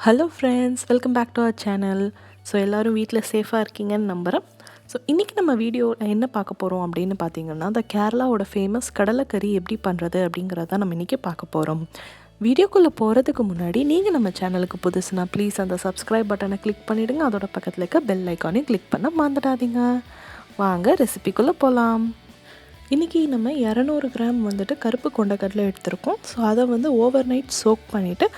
Hello friends, welcome back to our channel. So எல்லோரும் வீட்டில் சேஃபாக இருக்கீங்கன்னு நம்புகிறேன். ஸோ இன்றைக்கி நம்ம வீடியோ என்ன பார்க்க போகிறோம் அப்படின்னு பார்த்தீங்கன்னா, இந்த கேரளாவோட ஃபேமஸ் கடலை கறி எப்படி பண்ணுறது அப்படிங்கிறத நம்ம இன்றைக்கி பார்க்க போகிறோம். வீடியோக்குள்ளே போகிறதுக்கு முன்னாடி நீங்கள் நம்ம சேனலுக்கு புதுசுனா ப்ளீஸ் அந்த சப்ஸ்கிரைப் பட்டனை கிளிக் பண்ணிவிடுங்க. அதோட பக்கத்தில் இருக்க பெல் ஐக்கானையும் கிளிக் பண்ண மறந்துடாதீங்க. வாங்க ரெசிபிக்குள்ளே போகலாம். இன்றைக்கி நம்ம 200 கிராம் கருப்பு கொண்டக்கடலை எடுத்திருக்கோம். ஸோ அதை ஓவர் நைட் சோக் பண்ணிவிட்டு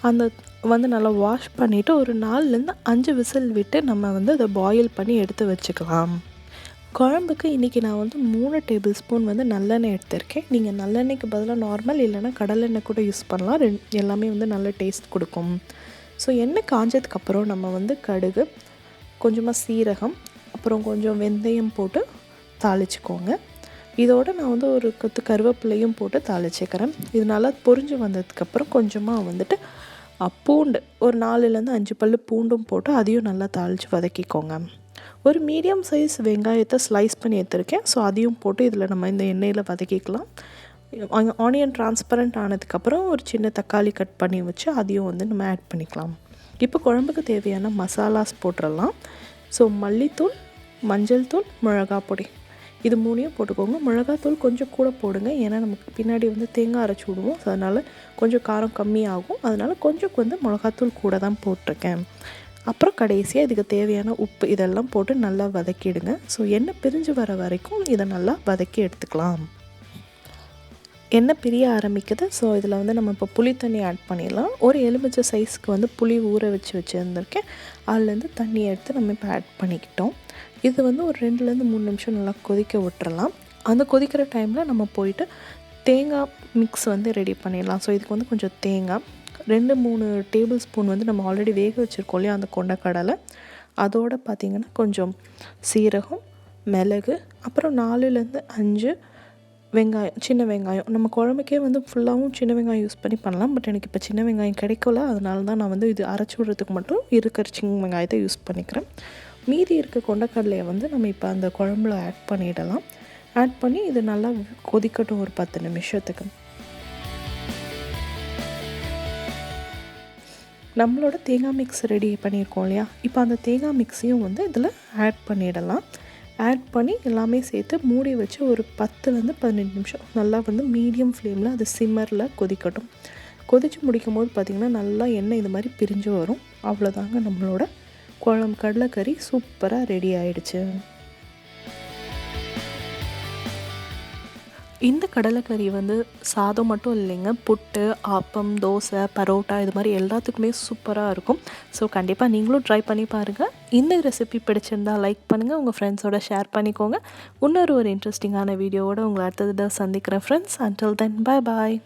அந்த நல்லா வாஷ் பண்ணிவிட்டு ஒரு 4லேருந்து 5 விசில் விட்டு நம்ம அதை பாயில் பண்ணி எடுத்து வச்சுக்கலாம். குழம்புக்கு இன்றைக்கி நான் 3 டேபிள் ஸ்பூன் நல்லெண்ணெய் எடுத்திருக்கேன். நீங்கள் நல்லெண்ணெய்க்கு பதிலாக நார்மல் இல்லைனா கடலெண்ணெய் கூட யூஸ் பண்ணலாம். எல்லாமே நல்ல டேஸ்ட் கொடுக்கும். ஸோ எண்ணெய் காஞ்சதுக்கப்புறம் நம்ம கடுகு, கொஞ்சமாக சீரகம், அப்புறம் கொஞ்சம் வெந்தயம் போட்டு தாளிச்சுக்கோங்க. இதோடு நான் ஒரு கொத்து கருவேப்பிலையும் போட்டு தாளிச்சிக்கிறேன். இது நல்லா பொரிஞ்சு வந்ததுக்கப்புறம் கொஞ்சமாக பூண்டு ஒரு 4லேருந்து 5 பல் பூண்டும் போட்டு அதையும் நல்லா தாளித்து வதக்கிக்கோங்க. ஒரு மீடியம் சைஸ் வெங்காயத்தை ஸ்லைஸ் பண்ணி எடுத்துருக்கேன். ஸோ அதையும் போட்டு இதில் நம்ம இந்த எண்ணெயில் வதக்கிக்கலாம். ஆனியன் டிரான்ஸ்பரண்ட் ஆனதுக்கப்புறம் ஒரு சின்ன தக்காளி கட் பண்ணி வச்சு அதையும் நம்ம ஆட் பண்ணிக்கலாம். இப்போ குழம்புக்கு தேவையான மசாலாஸ் போட்டுடலாம். ஸோ மல்லித்தூள், மஞ்சள் தூள், மிளகாய் பொடி, இது 3ஐயும் போட்டுக்கோங்க. மிளகாத்தூள் கொஞ்சம் கூட போடுங்க, ஏன்னா நமக்கு பின்னாடி தேங்காய் அரைச்சி விடுவோம். ஸோ அதனால் கொஞ்சம் காரம் கம்மியாகும். அதனால் கொஞ்சம் மிளகாத்தூள் கூட தான் போட்டிருக்கேன். அப்புறம் கடைசியாக இதுக்கு தேவையான உப்பு இதெல்லாம் போட்டு நல்லா வதக்கிடுங்க. ஸோ எண்ணெய் பிரிஞ்சு வர வரைக்கும் இதை நல்லா வதக்கி எடுத்துக்கலாம். எண்ணெய் பிரிய ஆரம்பிக்குது. ஸோ இதில் நம்ம இப்போ புளி தண்ணி ஆட் பண்ணிடலாம். ஒரு எலுமிச்சை சைஸ்க்கு புளி ஊற வச்சுருந்துருக்கேன். அதுலேருந்து தண்ணி எடுத்து நம்ம இப்போ ஆட் பண்ணிக்கிட்டோம். இது ஒரு 2லேருந்து 3 நிமிஷம் நல்லா கொதிக்க விட்டுறலாம். அந்த கொதிக்கிற டைமில் நம்ம போயிட்டு தேங்காய் மிக்ஸ் ரெடி பண்ணிடலாம். ஸோ இதுக்கு கொஞ்சம் தேங்காய் 2-3 டேபிள் ஸ்பூன் நம்ம ஆல்ரெடி வேக வச்சுருக்கோம் இல்லையா, அந்த கொண்டக்கடலை, அதோடு பார்த்திங்கன்னா கொஞ்சம் சீரகம், மிளகு, அப்புறம் 4லேருந்து 5 வெங்காயம், சின்ன வெங்காயம். நம்ம குழம்புக்கே ஃபுல்லாகவும் சின்ன வெங்காயம் யூஸ் பண்ணி பண்ணலாம். பட் எனக்கு இப்போ சின்ன வெங்காயம் கிடைக்கல. அதனால தான் நான் இது அரைச்சி விடுறதுக்கு மட்டும் இருக்கிற சின்ன வெங்காயத்தை யூஸ் பண்ணிக்கிறேன். மீதி இருக்க கொண்டக்கடலையை நம்ம இப்போ அந்த குழம்புல ஆட் பண்ணிடலாம். ஆட் பண்ணி இது நல்லா கொதிக்கட்டும் ஒரு 10 நிமிஷத்துக்கு. நம்மளோட தேங்காய் மிக்ஸ் ரெடி பண்ணியிருக்கோம் இல்லையா, இப்போ அந்த தேங்காய் மிக்ஸையும் இதில் ஆட் பண்ணிடலாம். ஆட் பண்ணி எல்லாமே சேர்த்து மூடி வச்சு ஒரு 10லேருந்து 15 நிமிஷம் நல்லா மீடியம் ஃப்ளேமில் அது சிம்மரில் கொதிக்கட்டும். கொதித்து முடிக்கும் போது பார்த்திங்கன்னா நல்லா எண்ணெய் இது மாதிரி பிரிஞ்சு வரும். அவ்வளோதாங்க, நம்மளோட கடலைக்கறி சூப்பராக ரெடி ஆயிடுச்சு. இந்த கடலைக்கறி சாதம் மட்டும் இல்லைங்க, புட்டு, ஆப்பம், தோசை, பரோட்டா இது மாதிரி எல்லாத்துக்குமே சூப்பராக இருக்கும். ஸோ கண்டிப்பாக நீங்களும் ட்ரை பண்ணி பாருங்கள். இந்த ரெசிபி பிடிச்சிருந்தால் லைக் பண்ணுங்கள், உங்கள் ஃப்ரெண்ட்ஸோட ஷேர் பண்ணிக்கோங்க. இன்னொரு இன்ட்ரெஸ்டிங்கான வீடியோவோடு உங்களை அடுத்தது சந்திக்கிறேன் friends. Until then, bye bye.